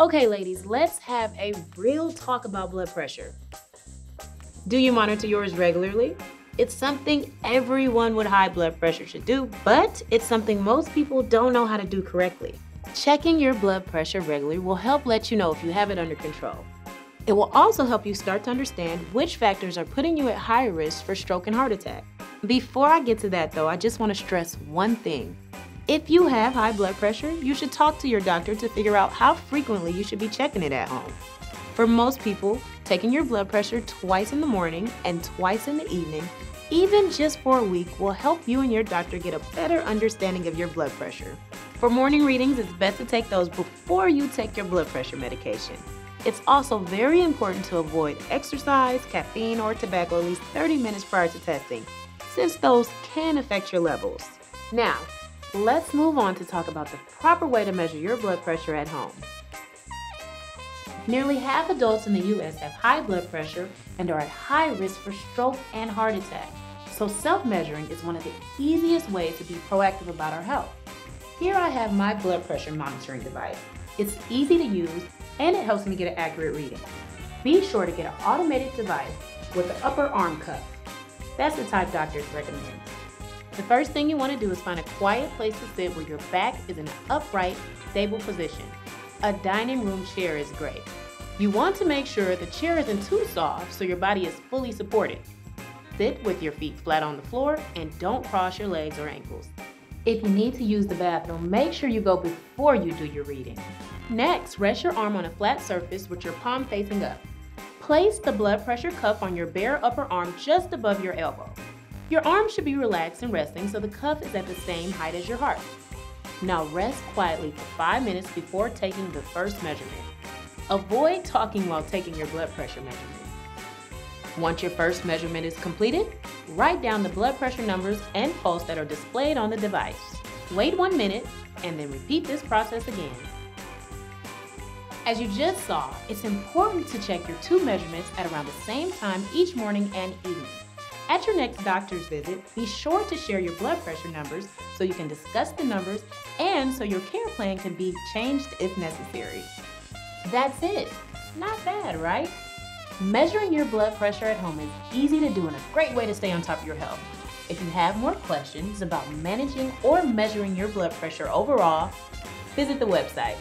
Okay, ladies, let's have a real talk about blood pressure. Do you monitor yours regularly? It's something everyone with high blood pressure should do, but it's something most people don't know how to do correctly. Checking your blood pressure regularly will help let you know if you have it under control. It will also help you start to understand which factors are putting you at high risk for stroke and heart attack. Before I get to that though, I just want to stress one thing. If you have high blood pressure, you should talk to your doctor to figure out how frequently you should be checking it at home. For most people, taking your blood pressure twice in the morning and twice in the evening, even just for a week, will help you and your doctor get a better understanding of your blood pressure. For morning readings, it's best to take those before you take your blood pressure medication. It's also very important to avoid exercise, caffeine, or tobacco at least 30 minutes prior to testing, since those can affect your levels. Now, let's move on to talk about the proper way to measure your blood pressure at home. Nearly half adults in the U.S. have high blood pressure and are at high risk for stroke and heart attack. So self-measuring is one of the easiest ways to be proactive about our health. Here I have my blood pressure monitoring device. It's easy to use and it helps me get an accurate reading. Be sure to get an automated device with the upper arm cuff. That's the type doctors recommend. The first thing you want to do is find a quiet place to sit where your back is in an upright, stable position. A dining room chair is great. You want to make sure the chair isn't too soft so your body is fully supported. Sit with your feet flat on the floor and don't cross your legs or ankles. If you need to use the bathroom, make sure you go before you do your reading. Next, rest your arm on a flat surface with your palm facing up. Place the blood pressure cuff on your bare upper arm just above your elbow. Your arm should be relaxed and resting so the cuff is at the same height as your heart. Now rest quietly for 5 minutes before taking the first measurement. Avoid talking while taking your blood pressure measurement. Once your first measurement is completed, write down the blood pressure numbers and pulse that are displayed on the device. Wait 1 minute and then repeat this process again. As you just saw, it's important to check your two measurements at around the same time each morning and evening. At your next doctor's visit, be sure to share your blood pressure numbers so you can discuss the numbers and so your care plan can be changed if necessary. That's it. Not bad, right? Measuring your blood pressure at home is easy to do and a great way to stay on top of your health. If you have more questions about managing or measuring your blood pressure overall, visit the website